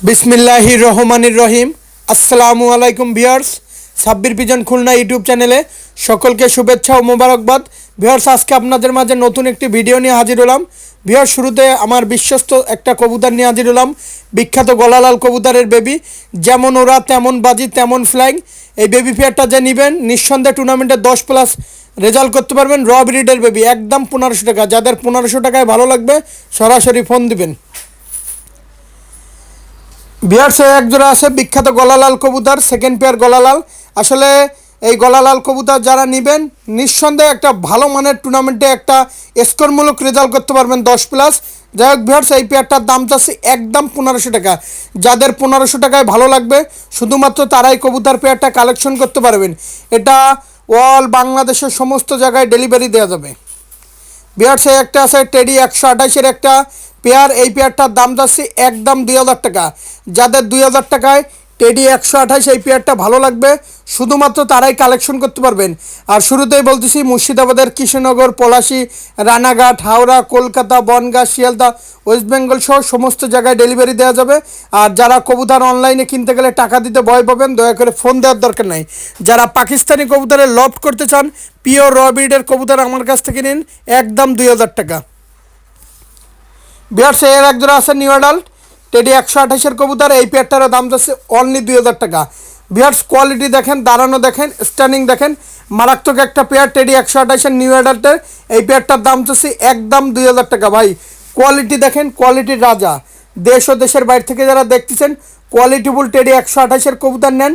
বিসমিল্লাহির রহমানির রহিম। আসসালামু আলাইকুম viewers, Sabbir pigeon Khulna YouTube চ্যানেলে সকলকে শুভেচ্ছা ও মোবারকবাদ। ভিউয়ার্স, আজকে আপনাদের মাঝে নতুন একটি ভিডিও নিয়ে হাজির হলাম। ভিউয়ার্স, শুরুতে আমার বিশ্বস্ত একটা কবুতর নিয়ে হাজির হলাম, বিখ্যাত গলালাল কবুতরের বেবি। যেমন ওরা তেমন বাজি তেমন ফ্লাইং। এই বেবি পেয়ারটা যে নেবেন নিঃসন্দেহে টুর্নামেন্টে 10+ রেজাল্ট করতে পারবেন। র ব্রিডের বেবি, একদম 1500 টাকা। যাদের 1500 টাকায় ভালো লাগবে সরাসরি ফোন দিবেন। বিহার্সে এক জোড়া আছে বিখ্যাত গলালাল কবুতর, সেকেন্ড পেয়ার গলালাল। আসলে এই গলালাল কবুতর যারা নেবেন নিঃসন্দেহে একটা ভালো মানের টুর্নামেন্টে একটা স্কোরমূলক রেজাল্ট করতে পারবেন 10+। যাই হোক ভিউয়ার্স, এই পেয়ারটার দাম চাচ্ছি একদম 1500 টাকা। যাদের 1500 টাকায় ভালো লাগবে শুধুমাত্র তারাই কবুতর পেয়ারটা কালেকশন করতে পারবেন। এটা অল বাংলাদেশের সমস্ত জায়গায় ডেলিভারি দেওয়া যাবে। বিয়ার্সে একটা আছে টেডি 128-এর একটা পেয়ার। এই পেয়ারটার দাম যাচ্ছে একদম 2000 টাকা। যাদের 2000 টাকায় টেডি 128 এই পেয়ারটা ভালো লাগবে শুধুমাত্র তারাই কালেকশন করতে পারবেন। আর শুরুতেই বলতেছি, মুর্শিদাবাদের কৃষ্ণনগর, পলাশী, রানাঘাট, হাওড়া, কলকাতা, বনগাঁ, শিয়ালদা, ওয়েস্ট বেঙ্গল সহ সমস্ত জায়গায় ডেলিভারি দেওয়া যাবে। আর যারা কবুতর অনলাইনে কিনতে গেলে টাকা দিতে ভয় পাবেন, দয়া করে ফোন দেওয়ার দরকার নাই। যারা পাকিস্তানি কবুতরের লফট করতে চান, পিওর র ব্রিডের কবুতর আমার কাছ থেকে নিন একদম 2000 টাকা। বিয়ার্স, এর এক জোড়া আছে নিউ অ্যাডাল্ট টেডি 128-এর কবুতর। এই পেয়ারটারও দাম যাচ্ছে অনলি 2000 টাকা। বিয়ার্স, কোয়ালিটি দেখেন, দাঁড়ানো দেখেন, স্ট্যান্ডিং দেখেন, মারাত্মক একটা পেয়ার টেডি 128-এর নিউ অ্যাডাল্টের। এই পেয়ারটার দাম যাচ্ছে একদম 2000 টাকা। ভাই কোয়ালিটি দেখেন, কোয়ালিটির রাজা। দেশ ও দেশের বাইরে থেকে যারা দেখতেছেন কোয়ালিটিফুল টেডি 128-এর কবুতর নেন,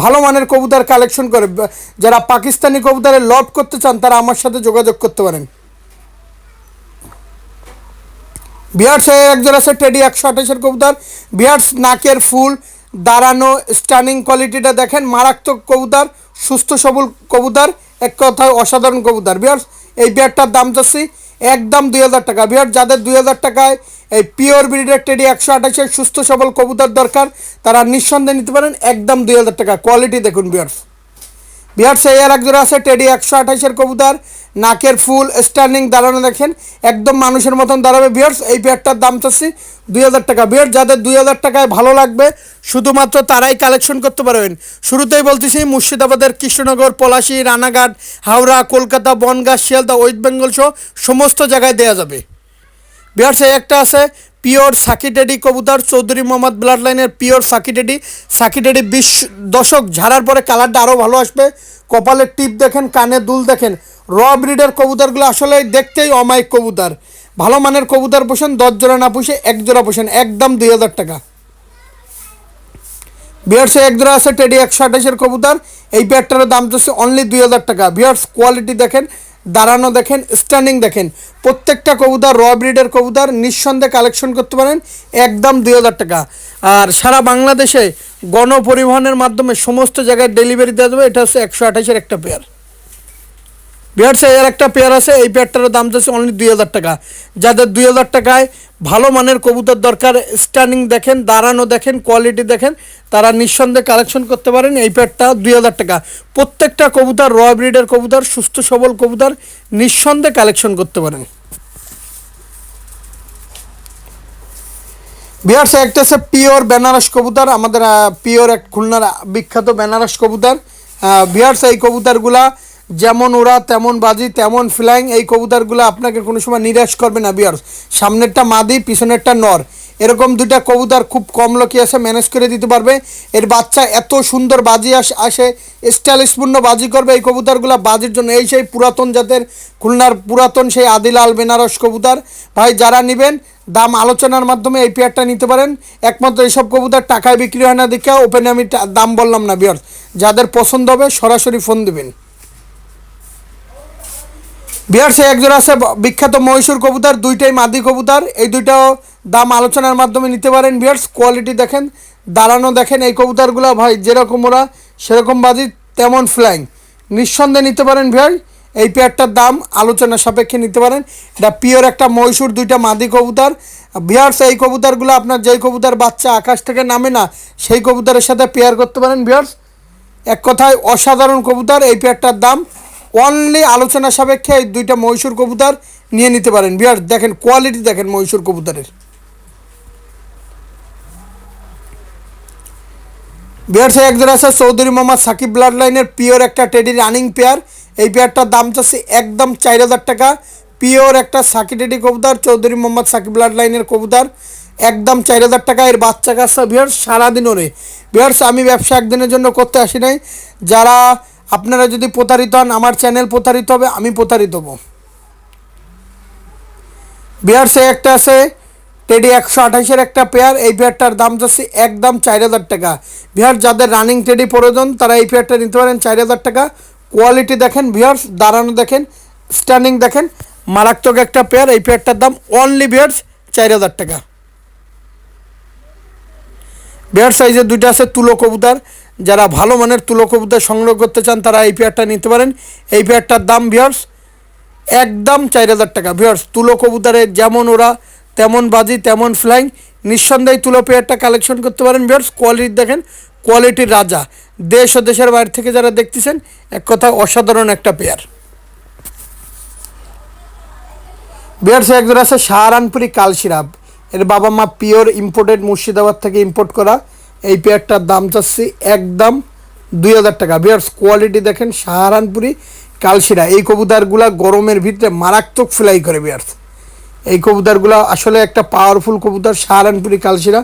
ভালো মানের কবুতর কালেকশন করে। যারা পাকিস্তানি কবুতরের লট করতে চান তারা আমার সাথে যোগাযোগ করতে পারেন। বিয়ার্স, একজন আছে টেডি 128-এর কবুতর। বিয়ার্স, নাকের ফুল, দাঁড়ানো, স্টানিং কোয়ালিটিটা দেখেন, মারাত্মক কবুতর, সুস্থ সবল কবুতর, এক কথায় অসাধারণ কবুতর। বিয়ার্স, এই বিয়ারটার দাম চাচ্ছি একদম 2000 টাকা। বিয়ার্স, যাদের 2000 টাকায় এই পিওর ব্রিডের টেডি 128-এর সুস্থ সবল কবুতর দরকার তারা নিঃসন্দেহে নিতে পারেন একদম 2000 টাকা। কোয়ালিটি দেখুন বিয়ার্স। বিহার সেই আর এক জোড়া আছে টেডি 128-এর কবুতর, নাকের ফুল, স্ট্যান্ডিং, দাঁড়ানো দেখেন, একদম মানুষের মতন দাঁড়াবে। বিয়ার্স, এই পেয়ারটার দাম চাচ্ছি 2000 টাকা। বিয়ার, যাদের 2000 টাকায় ভালো লাগবে শুধুমাত্র তারাই কালেকশন করতে পারবেন। শুরুতেই বলতেছি, মুর্শিদাবাদের কৃষ্ণনগর, পলাশী, রানাঘাট, হাওড়া, কলকাতা, বনগাঁ, শিয়ালদা, ওয়েস্ট বেঙ্গল সহ সমস্ত জায়গায় দেওয়া যাবে। বিহার সেই একটা আছে পিওর সাকিটেডি কবুতর, চৌধুরী মোহাম্মদ ব্লাড লাইনের পিওর সাকিটেডি। সাকিটেডি 20 দশক ঝাড়ার পরে কালারটা আরও ভালো আসবে। কপালের টিপ দেখেন, কানে দুল দেখেন। র ব্রিডের কবুতরগুলো আসলে দেখতেই অমায়িক কবুতর। ভালো মানের কবুতর পোষেন, 10 জোড়া না পুষে 1 জোড়া পোষেন একদম 2000 টাকা। বিয়ার্সে এক জোড়া আছে টেডি 128-এর কবুতর। এই পেয়ারটার দাম হচ্ছে অনলি 2000 টাকা। বিয়ার্স, কোয়ালিটি দেখেন, দাঁড়ানো দেখেন, স্ট্যান্ডিং দেখেন, প্রত্যেকটা কবুতর র ব্রিডের কবুতর, নিঃসন্দেহে কালেকশন করতে পারেন একদম 2000 টাকা। আর সারা বাংলাদেশে গণপরিবহনের মাধ্যমে সমস্ত জায়গায় ডেলিভারি দেওয়া যাবে। এটা হচ্ছে 128-এর একটা পেয়ার। বিয়ার্সে এর একটা পেয়ার আছে, এই পেয়ারটার দাম যাচ্ছে অনলি 2000 টাকা। যাদের 2000 টাকায় ভালো মানের কবুতর দরকার, স্ট্যান্ডিং দেখেন, দাঁড়ানো দেখেন, কোয়ালিটি দেখেন, তারা নিঃসন্দেহে কালেকশন করতে পারেন। এই পেয়ারটা 2000 টাকা। প্রত্যেকটা কবুতর র ব্রিডের কবুতর, সুস্থ সবল কবুতর, নিঃসন্দেহে কালেকশন করতে পারেন। বিহার্সে একটা আছে পিওর বেনারস কবুতর, আমাদের পিওর এক খুলনার বিখ্যাত বেনারস কবুতর। বিহার্স, এই কবুতরগুলা যেমন ওরা তেমন বাজি তেমন ফ্লাইং। এই কবুতরগুলো আপনাকে কোনো সময় নিরাশ করবে না। বিহার্স, সামনেরটা মাদি, পিছনেরটা নর, এরকম দুইটা কবুতর খুব কম লোকই আছে ম্যানেজ করে দিতে পারবে। এর বাচ্চা এত সুন্দর বাজি আসে, স্টাইলিশপূর্ণ বাজি করবে। এই কবুতরগুলো বাজির জন্য এই সেই পুরাতন জাতের খুলনার পুরাতন সেই আদিলাল বেনারস কবুতর। ভাই, যারা নেবেন দাম আলোচনার মাধ্যমে এই পেয়ারটা নিতে পারেন। একমাত্র এইসব কবুতর টাকায় বিক্রি হয় না দেখে ওপেনে আমি দাম বললাম না। বিয়ার্স, যাদের পছন্দ হবে সরাসরি ফোন দেবেন। বিহার্সে এক জোড়া আছে বিখ্যাত মহীশূর কবুতর, দুইটাই মাদি কবুতর। এই দুইটাও দাম আলোচনার মাধ্যমে নিতে পারেন। বিহার্স, কোয়ালিটি দেখেন, দাঁড়ানো দেখেন, এই কবুতরগুলো ভাই যেরকম ওরা সেরকম বাজি তেমন ফ্লাইং, নিঃসন্দেহে নিতে পারেন। ভাই, এই পেয়ারটার দাম আলোচনা সাপেক্ষে নিতে পারেন। এটা পিওর একটা মহীশূর, দুইটা মাদি কবুতর। বিহার্স, এই কবুতরগুলো আপনার যেই কবুতর বাচ্চা আকাশ থেকে নামে না সেই কবুতরের সাথে পেয়ার করতে পারেন। বিহার্স, এক কথায় অসাধারণ কবুতর। এই পেয়ারটার দাম অনলি আলোচনা সাপেক্ষে এই দুইটা মহীশূর কবুতর নিয়ে নিতে পারেন। বিয়ার দেখেন, কোয়ালিটি দেখেন মহীশূর কবুতরের। বিয়ার্স এক জোড়া আছে চৌধুরী মোহাম্মদ সাকিব ব্লাড লাইনের পিওর একটা টেডি রানিং পেয়ার। এই পেয়ারটার দাম চাচ্ছে একদম 4000 টাকা। পিওর একটা সাকি টেডি কবুতর, চৌধুরী মোহাম্মদ সাকিব ব্লাড লাইনের কবুতর, একদম 4000 টাকা। এর বাচ্চা কাচ্চা বিয়ার্স সারাদিন ওরে। বিয়ার্স আমি ব্যবসা একদিনের জন্য করতে আসি নাই। যারা আপনারা যদি প্রতারিত হন, আমার চ্যানেল প্রতারিত হবে, আমি প্রতারিত হব। বিয়ার্স একটা আছে টেডি 128-এর একটা পেয়ার। এই পেয়ারটার দাম যাচ্ছে একদম 4000 টাকা। বিয়ার্স যাদের রানিং টেডি প্রয়োজন তারা এই পেয়ারটা নিতে পারেন 4000 টাকা। কোয়ালিটি দেখেন বিয়ার্স, দাঁড়ানো দেখেন, স্ট্যান্ডিং দেখেন, মারাত্মক একটা পেয়ার। এই পেয়ারটার দাম অনলি বিয়ার্স 4000 টাকা। বিয়ার্স এই যে দুইটা আছে তুলো কবুতর, যারা ভালো মানের তুলো কবুতর সংগ্রহ করতে চান তারা এই পেয়ারটা নিতে পারেন। এই পেয়ারটার দাম বিয়ার্স একদম 4000 টাকা। ভিউয়ার্স তুলো কবুতরের যেমন ওরা তেমন বাজি তেমন ফ্লাইং, নিঃসন্দেহে তুলো পেয়ারটা কালেকশন করতে পারেন। ভিউয়ার্স কোয়ালিটি দেখেন, কোয়ালিটির রাজা। দেশ ও দেশের বাইরে থেকে যারা দেখতেছেন, এক কথা অসাধারণ একটা পেয়ার। ভিউয়ার্স একজন আছে সাহারানপুরি কালশিরাব। এর বাবা মা পিওর ইম্পোর্টেড মুর্শিদাবাদ থেকে ইম্পোর্ট করা। এই পেয়ারটার দাম চাচ্ছি একদম 2000 টাকা। ভিউয়ার্স কোয়ালিটি দেখেন, সাহারানপুরি কালশিরা। এই কবুতরগুলা গরমের ভিতরে মারাত্মক ফ্লাই করে ভিউয়ার্স। এই কবুতরগুলো আসলে একটা পাওয়ারফুল কবুতর। সাহারানপুরি কালশিরা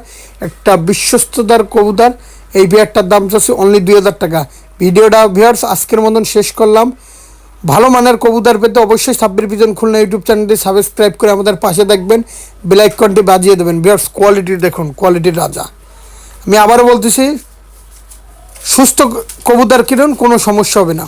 একটা বিশ্বস্ততার কবুতর। এই পেয়ারটার দাম চাচ্ছে অনলি 2000 টাকা। ভিডিওটা ভিউয়ার্স আজকের মতন শেষ করলাম। ভালো মানের কবুতর পেতে অবশ্যই সাব্বির পিজন খুলনা ইউটিউব চ্যানেলটি সাবস্ক্রাইব করে আমাদের পাশে দেখবেন, বেল আইকনটি বাজিয়ে দেবেন। ভিউয়ার্স কোয়ালিটি দেখুন, কোয়ালিটির রাজা। আমি আবারও বলতেছি, সুস্থ কবুতর কিনুন, কোনো সমস্যা হবে না।